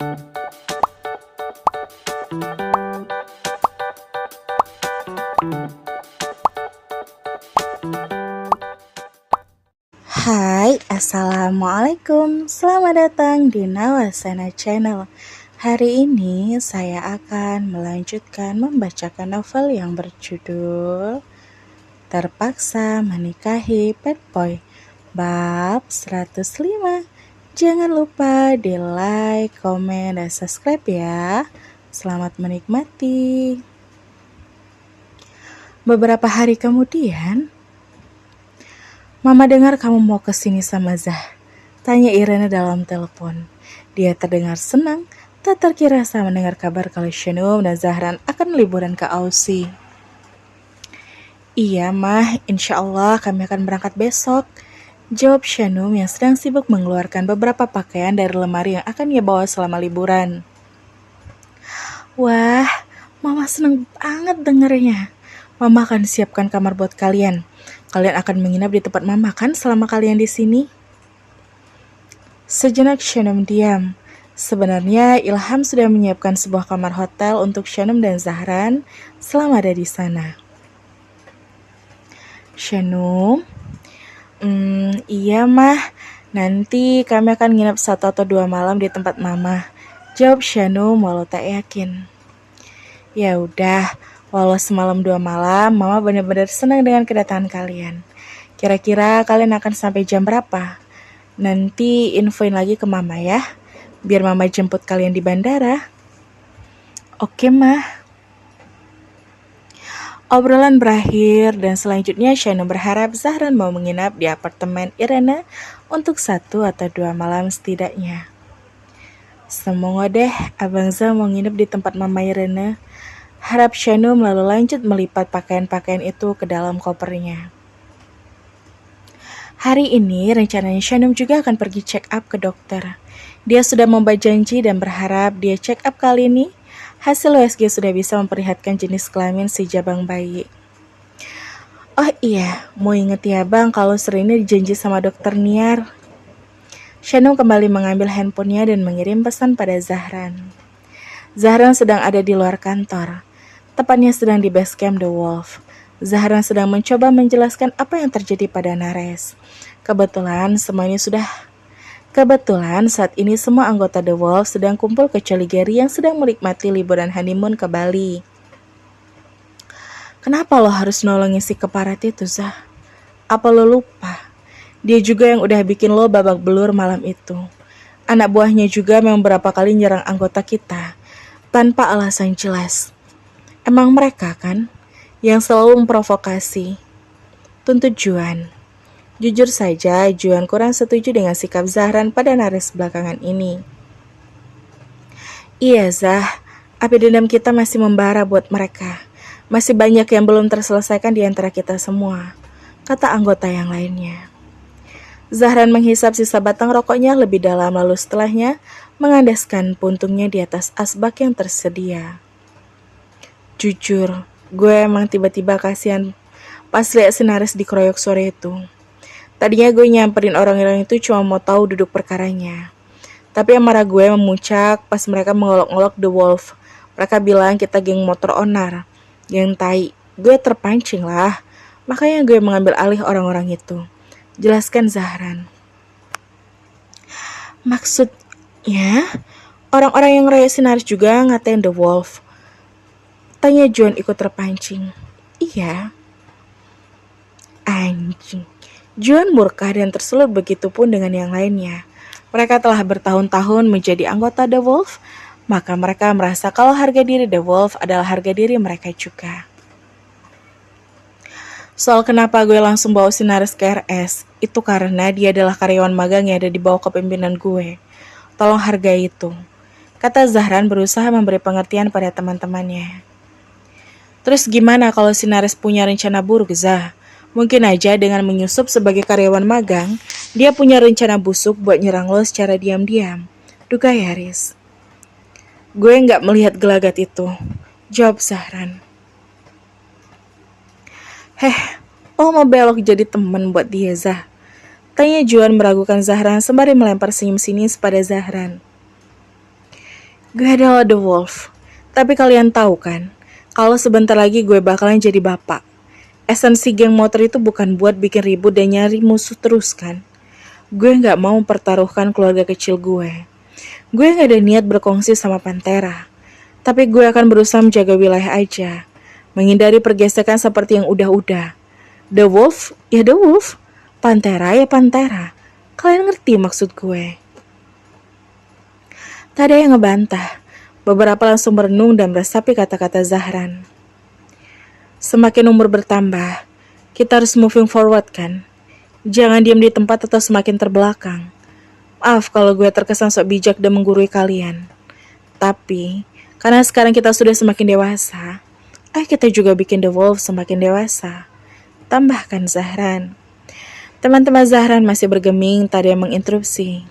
Hai, Assalamualaikum. Selamat datang di Nawasana Channel. Hari ini saya akan melanjutkan membacakan novel yang berjudul Terpaksa Menikahi Bad Boy, bab 105. Jangan lupa di like, komen, dan subscribe ya. Selamat menikmati. Beberapa hari kemudian, "Mama dengar kamu mau kesini sama Zah," tanya Irene dalam telepon. Dia terdengar senang, tak terkira saat mendengar kabar kalau Shanum dan Zahran akan liburan ke Aussie. "Iya mah, insya Allah kami akan berangkat besok," jawab Shanum yang sedang sibuk mengeluarkan beberapa pakaian dari lemari yang akan ia bawa selama liburan. "Wah, Mama senang banget dengernya. Mama akan siapkan kamar buat kalian. Kalian akan menginap di tempat Mama kan selama kalian di sini?" Sejenak Shanum diam. Sebenarnya Ilham sudah menyiapkan sebuah kamar hotel untuk Shanum dan Zahran selama ada di sana. "Shanum, iya mah, nanti kami akan nginap 1 atau 2 malam di tempat Mama," jawab Shanum walau tak yakin. "Ya udah, walau semalam 2 malam, Mama benar-benar senang dengan kedatangan kalian. Kira-kira kalian akan sampai jam berapa? Nanti infoin lagi ke Mama ya, biar Mama jemput kalian di bandara." "Oke, Mah." Obrolan berakhir dan selanjutnya Shanum berharap Zahran mau menginap di apartemen Irene untuk 1 atau 2 malam setidaknya. "Semoga deh Abang Zah mau nginep di tempat Mama Irene," harap Shanum lalu lanjut melipat pakaian-pakaian itu ke dalam kopernya. Hari ini rencananya Shanum juga akan pergi check up ke dokter. Dia sudah membuat janji dan berharap dia check up kali ini hasil USG sudah bisa memperlihatkan jenis kelamin si jabang bayi. "Oh iya, mau inget ya Bang kalau sore ini dijanji sama dokter Niar." Shanum kembali mengambil handphonenya dan mengirim pesan pada Zahran. Zahran sedang ada di luar kantor. Tepatnya sedang di base camp The Wolf. Zahran sedang mencoba menjelaskan apa yang terjadi pada Nares. Kebetulan saat ini semua anggota The Wolf sedang kumpul kecuali Gary yang sedang menikmati liburan honeymoon ke Bali. "Kenapa lo harus nolongin si keparat itu, Zah? Apa lo lupa? Dia juga yang udah bikin lo babak belur malam itu. Anak buahnya juga memang beberapa kali nyerang anggota kita tanpa alasan jelas. Emang mereka kan yang selalu memprovokasi," tuntut Juan. Jujur saja, Juan kurang setuju dengan sikap Zahran pada Nares belakangan ini. "Iya Zah, api dendam kita masih membara buat mereka. Masih banyak yang belum terselesaikan di antara kita semua," kata anggota yang lainnya. Zahran menghisap sisa batang rokoknya lebih dalam lalu setelahnya mengandaskan puntungnya di atas asbak yang tersedia. "Jujur, gue emang tiba-tiba kasihan pas lihat si Nares dikeroyok sore itu. Tadinya gue nyamperin orang-orang itu cuma mau tahu duduk perkaranya. Tapi amarah gue memuncak pas mereka mengolok-olok The Wolf. Mereka bilang kita geng motor onar. Geng tai. Gue terpancing lah. Makanya gue mengambil alih orang-orang itu," jelaskan Zahran. "Maksudnya, orang-orang yang ngeroyok si Nares juga ngatain The Wolf?" tanya Juan ikut terpancing. "Iya." "Anjing." Juan murka dan tersulut, begitupun dengan yang lainnya. Mereka telah bertahun-tahun menjadi anggota The Wolf, maka mereka merasa kalau harga diri The Wolf adalah harga diri mereka juga. "Soal kenapa gue langsung bawa si Nares ke RS, itu karena dia adalah karyawan magang yang ada di bawah kepemimpinan gue. Tolong hargai itu," kata Zahran berusaha memberi pengertian pada teman-temannya. "Terus gimana kalau si Nares punya rencana buruk, Zah? Mungkin aja dengan menyusup sebagai karyawan magang, dia punya rencana busuk buat nyerang lo secara diam-diam," duga Yaris. "Gue nggak melihat gelagat itu," jawab Zahran. "Oh mau belok jadi teman buat dia, Zah?" tanya Juan meragukan Zahran sembari melempar senyum sinis pada Zahran. Gue adalah The Wolf. Tapi kalian tahu kan, kalau sebentar lagi gue bakalan jadi bapak. Esensi geng motor itu bukan buat bikin ribut dan nyari musuh terus kan. Gue gak mau mempertaruhkan keluarga kecil gue. Gue gak ada niat berkongsi sama Pantera. Tapi gue akan berusaha menjaga wilayah aja. Menghindari pergesekan seperti yang udah-udah. The Wolf, ya The Wolf. Pantera, ya Pantera. Kalian ngerti maksud gue? Tak ada yang ngebantah. Beberapa langsung merenung dan meresapi kata-kata Zahran. Semakin umur bertambah, kita harus moving forward kan? Jangan diam di tempat atau semakin terbelakang. Maaf kalau gue terkesan sok bijak dan menggurui kalian. Tapi, karena sekarang kita sudah semakin dewasa, kita juga bikin The Wolf semakin dewasa. Tambahkan Zahran. Teman-teman Zahran masih bergeming, tak ada yang menginterupsi.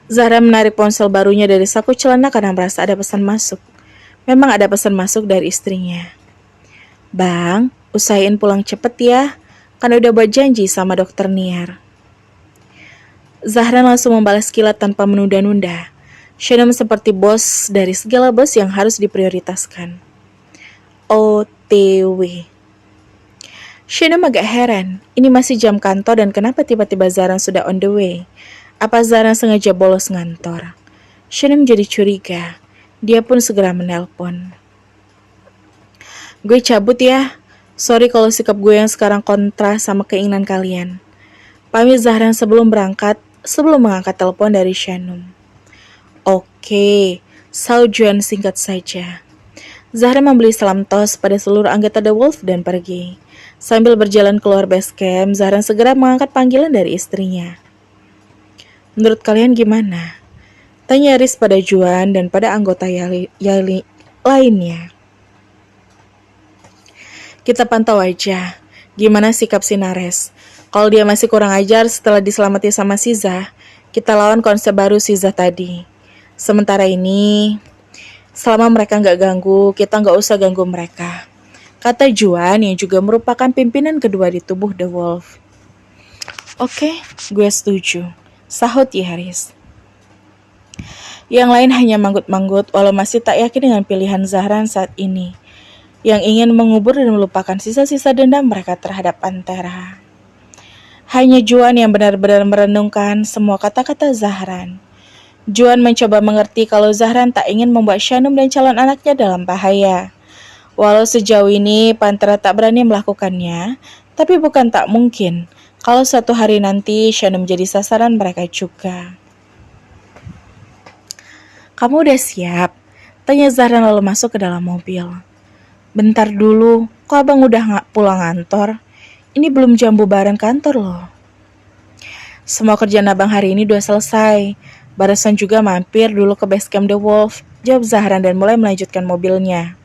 Zahran menarik ponsel barunya dari saku celana karena merasa ada pesan masuk. Memang ada pesan masuk dari istrinya. Bang, usahain pulang cepet ya, kan udah buat janji sama dokter Niar. Zahran langsung membalas kilat tanpa menunda-nunda. Shannon seperti bos dari segala bos yang harus diprioritaskan. OTW. Shannon agak heran, ini masih jam kantor dan kenapa tiba-tiba Zahran sudah on the way? Apa Zahran sengaja bolos ngantor? Shannon menjadi curiga. Dia pun segera menelpon. Gue cabut ya. Sorry kalau sikap gue yang sekarang kontra sama keinginan kalian. Pamit Zahran sebelum berangkat, sebelum mengangkat telepon dari Shannon. Oke, saujuan singkat saja. Zahran membeli salam tos pada seluruh anggota The Wolf dan pergi. Sambil berjalan keluar base camp, Zahran segera mengangkat panggilan dari istrinya. Menurut kalian gimana? Tanya Riz pada Juan dan pada anggota Yali lainnya. Kita pantau aja gimana sikap si Nares. Kalau dia masih kurang ajar setelah diselamati sama Siza, kita lawan konsep baru Siza tadi. Sementara ini, selama mereka nggak ganggu, kita nggak usah ganggu mereka. Kata Juan yang juga merupakan pimpinan kedua di tubuh The Wolf. Oke, gue setuju. Sahut Haris. Yang lain hanya manggut-manggut walau masih tak yakin dengan pilihan Zahran saat ini. Yang ingin mengubur dan melupakan sisa-sisa dendam mereka terhadap Pantera. Hanya Juan yang benar-benar merenungkan semua kata-kata Zahran. Juan mencoba mengerti kalau Zahran tak ingin membuat Shannon dan calon anaknya dalam bahaya. Walau sejauh ini Pantera tak berani melakukannya, tapi bukan tak mungkin kalau suatu hari nanti Shannon menjadi sasaran mereka juga. Kamu udah siap? Tanya Zahran lalu masuk ke dalam mobil. Bentar dulu, kok abang udah pulang kantor? Ini belum jam bubaran kantor loh. Semua kerjaan abang hari ini udah selesai. Barusan juga mampir dulu ke base camp The Wolf, jawab Zahran dan mulai melanjutkan mobilnya.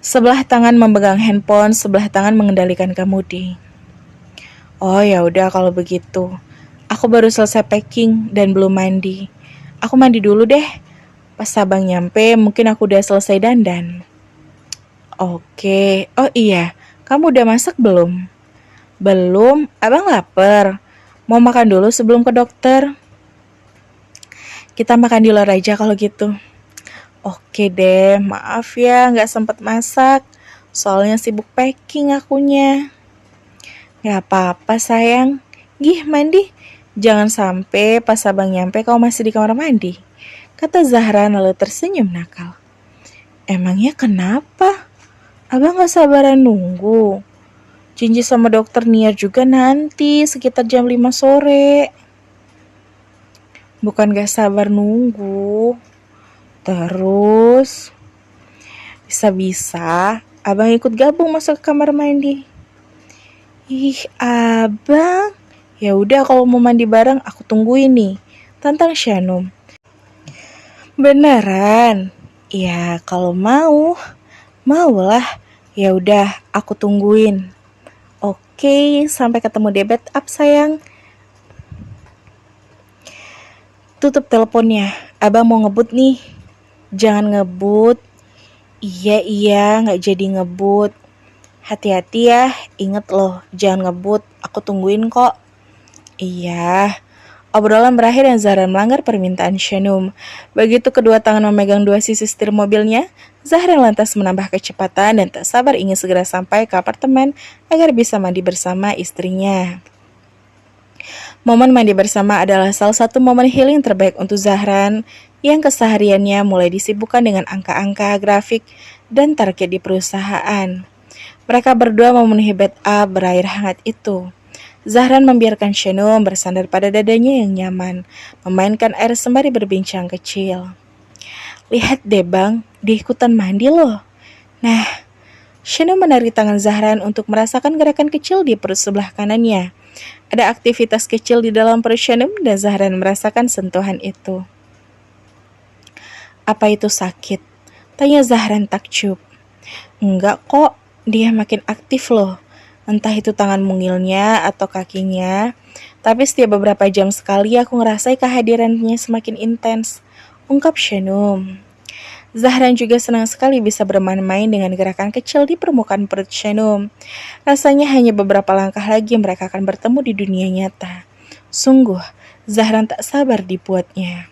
Sebelah tangan memegang handphone, sebelah tangan mengendalikan kemudi. Oh ya udah kalau begitu. Aku baru selesai packing dan belum mandi. Aku mandi dulu deh. Pas abang nyampe, mungkin aku udah selesai dandan. Oke. Oh iya, kamu udah masak belum? Belum, abang lapar. Mau makan dulu sebelum ke dokter? Kita makan di luar aja kalau gitu. Oke deh, maaf ya gak sempat masak. Soalnya sibuk packing akunya. Gak apa-apa sayang. Gih mandi. Jangan sampai pas abang nyampe kau masih di kamar mandi. Kata Zahran lalu tersenyum nakal. Emangnya kenapa? Abang gak sabaran nunggu. Janji sama dokter Niar juga nanti sekitar jam 5 sore. Bukan gak sabar nunggu. Terus bisa-bisa abang ikut gabung masuk ke kamar mandi. Ih abang, ya udah kalau mau mandi bareng aku tungguin nih, tantang Shannon. Beneran? Ya kalau maulah. Ya udah aku tungguin. Oke, sampai ketemu di bed up sayang. Tutup teleponnya, abang mau ngebut nih. Jangan ngebut. Iya, gak jadi ngebut. Hati-hati ya, inget loh, jangan ngebut. Aku tungguin kok. Iya, Obrolan berakhir dan Zahran melanggar permintaan Shanum. Begitu kedua tangan memegang dua sisi setir mobilnya, Zahran lantas menambah kecepatan dan tak sabar ingin segera sampai ke apartemen agar bisa mandi bersama istrinya. Momen mandi bersama adalah salah satu momen healing terbaik untuk Zahran yang kesehariannya mulai disibukkan dengan angka-angka, grafik, dan target di perusahaan. Mereka berdua memenuhi bathtub berair hangat itu. Zahran membiarkan Shanum bersandar pada dadanya yang nyaman, memainkan air sembari berbincang kecil. Lihat deh bang, dia ikutan mandi loh. Nah, Shanum menarik tangan Zahran untuk merasakan gerakan kecil di perut sebelah kanannya. Ada aktivitas kecil di dalam perut Shanum dan Zahran merasakan sentuhan itu. Apa itu sakit? Tanya Zahran takjub. Enggak kok, dia makin aktif loh. Entah itu tangan mungilnya atau kakinya. Tapi setiap beberapa jam sekali aku ngerasai kehadirannya semakin intens. Ungkap Shanum. Zahran juga senang sekali bisa bermain-main dengan gerakan kecil di permukaan perut Shanum. Rasanya hanya beberapa langkah lagi mereka akan bertemu di dunia nyata. Sungguh, Zahran tak sabar dibuatnya.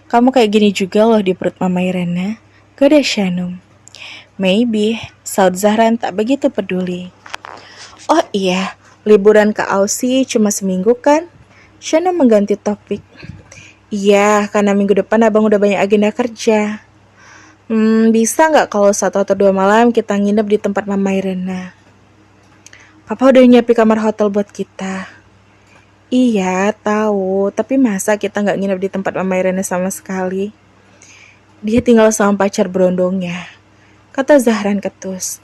Kamu kayak gini juga loh di perut Mama Irena. Goda Shanum. Maybe, saud Zahran tak begitu peduli. Oh iya, liburan ke Aussie cuma seminggu kan? Shanum mengganti topik. Iya, karena minggu depan abang udah banyak agenda kerja. Bisa nggak kalau 1 atau 2 malam kita nginep di tempat Mama Irena? Papa udah nyiapin kamar hotel buat kita. Iya, tahu. Tapi masa kita nggak nginep di tempat Mama Irena sama sekali? Dia tinggal sama pacar berondongnya, kata Zahran ketus.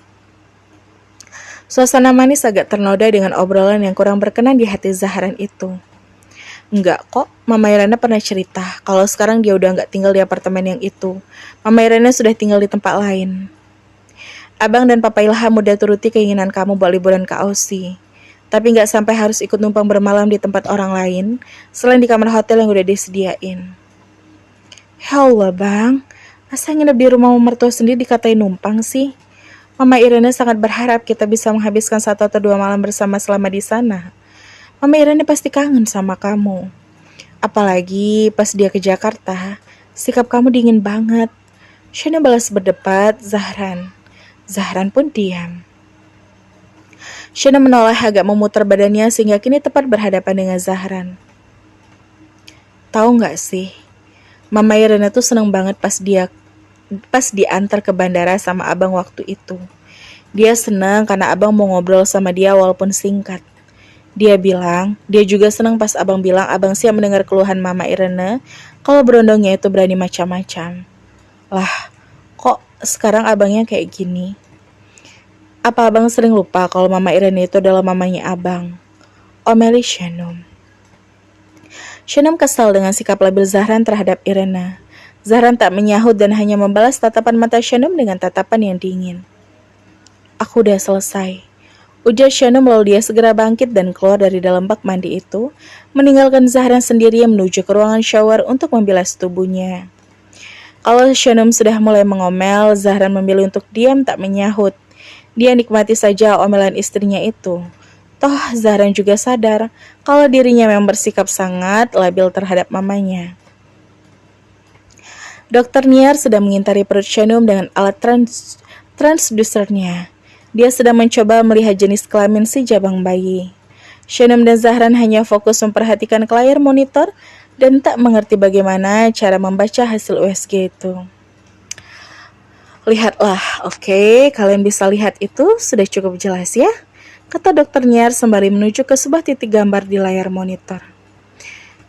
Suasana manis agak ternoda dengan obrolan yang kurang berkenan di hati Zahran itu. Enggak kok, Mama Irena pernah cerita kalau sekarang dia udah nggak tinggal di apartemen yang itu. Mama Irena sudah tinggal di tempat lain. Abang dan Papa Ilham udah turuti keinginan kamu buat liburan ke Aussie. Tapi nggak sampai harus ikut numpang bermalam di tempat orang lain, selain di kamar hotel yang udah disediain. Ya Allah bang, masa nginep di rumah mertua sendiri dikatain numpang sih? Mama Irene sangat berharap kita bisa menghabiskan 1 atau 2 malam bersama selama di sana. Mama Irene pasti kangen sama kamu. Apalagi pas dia ke Jakarta, sikap kamu dingin banget. Shana balas berdebat Zahran. Zahran pun diam. Shana menoleh agak memutar badannya sehingga kini tepat berhadapan dengan Zahran. Tahu nggak sih, Mama Irene tuh seneng banget pas diantar ke bandara sama abang waktu itu. Dia senang karena abang mau ngobrol sama dia walaupun singkat. Dia bilang, dia juga senang pas abang bilang abang siap mendengar keluhan Mama Irene kalau berondongnya itu berani macam-macam. Lah, kok sekarang abangnya kayak gini? Apa abang sering lupa kalau Mama Irene itu adalah mamanya abang? Omeli Shanum. Shanum kesal dengan sikap labil Zahran terhadap Irena. Zahran tak menyahut dan hanya membalas tatapan mata Shanum dengan tatapan yang dingin. Aku udah selesai. Ujar Shanum lalu dia segera bangkit dan keluar dari dalam bak mandi itu, meninggalkan Zahran sendirian menuju ke ruangan shower untuk membilas tubuhnya. Kalau Shanum sudah mulai mengomel, Zahran memilih untuk diam tak menyahut. Dia nikmati saja omelan istrinya itu. Toh Zahran juga sadar kalau dirinya memang bersikap sangat labil terhadap mamanya. Dr. Niar sedang mengintari perut Shanum dengan alat transducernya. Dia sedang mencoba melihat jenis kelamin si jabang bayi. Shanum dan Zahran hanya fokus memperhatikan ke layar monitor dan tak mengerti bagaimana cara membaca hasil USG itu. Lihatlah, oke, kalian bisa lihat itu sudah cukup jelas ya, kata Dr. Niar sembari menuju ke sebuah titik gambar di layar monitor.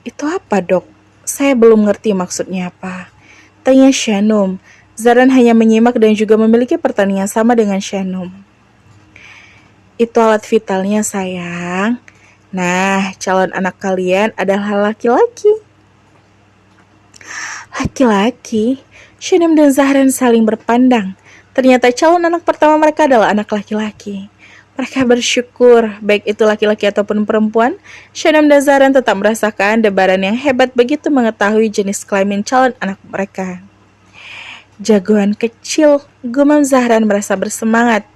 Itu apa dok? Saya belum ngerti maksudnya apa. Tanya Shanum. Zahran hanya menyimak dan juga memiliki pertanyaan sama dengan Shanum. Itu alat vitalnya sayang. Nah, calon anak kalian adalah laki-laki. Laki-laki? Shanum dan Zahran saling berpandang. Ternyata calon anak pertama mereka adalah anak laki-laki. Mereka bersyukur, baik itu laki-laki ataupun perempuan, Shanum dan Zahran tetap merasakan debaran yang hebat begitu mengetahui jenis kelamin calon anak mereka. Jagoan kecil, gumam Zahran merasa bersemangat.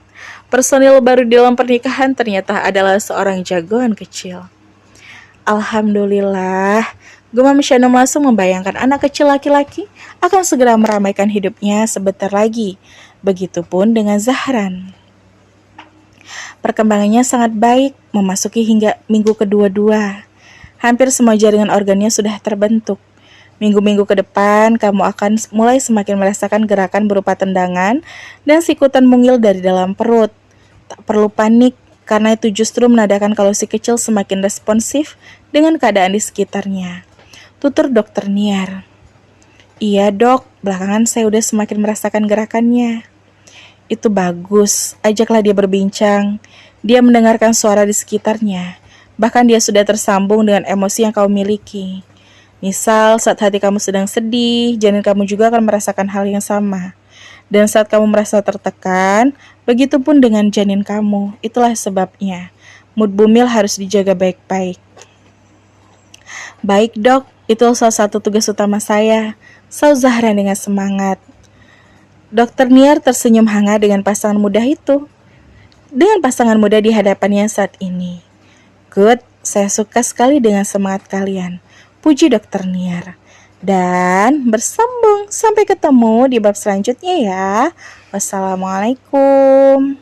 Personil baru di dalam pernikahan ternyata adalah seorang jagoan kecil. Alhamdulillah, Gumam Shanum langsung membayangkan anak kecil laki-laki akan segera meramaikan hidupnya sebentar lagi. Begitupun dengan Zahran. Perkembangannya sangat baik, memasuki hingga minggu kedua-dua. Hampir semua jaringan organnya sudah terbentuk. Minggu-minggu ke depan, kamu akan mulai semakin merasakan gerakan berupa tendangan dan sikutan mungil dari dalam perut. Tak perlu panik, karena itu justru menandakan kalau si kecil semakin responsif dengan keadaan di sekitarnya. Tutur Dokter Niar. Iya dok, belakangan saya udah semakin merasakan gerakannya. Itu bagus, ajaklah dia berbincang. Dia mendengarkan suara di sekitarnya. Bahkan dia sudah tersambung dengan emosi yang kau miliki. Misal saat hati kamu sedang sedih, janin kamu juga akan merasakan hal yang sama. Dan saat kamu merasa tertekan, begitupun dengan janin kamu. Itulah sebabnya. Mood bumil harus dijaga baik-baik. Baik dok, itu salah satu tugas utama saya. Sal Zahran dengan semangat. Dokter Niar tersenyum hangat dengan pasangan muda itu. Dengan pasangan muda di hadapannya saat ini. Good, saya suka sekali dengan semangat kalian. Puji Dokter Niar. Dan bersambung sampai ketemu di bab selanjutnya ya. Wassalamualaikum.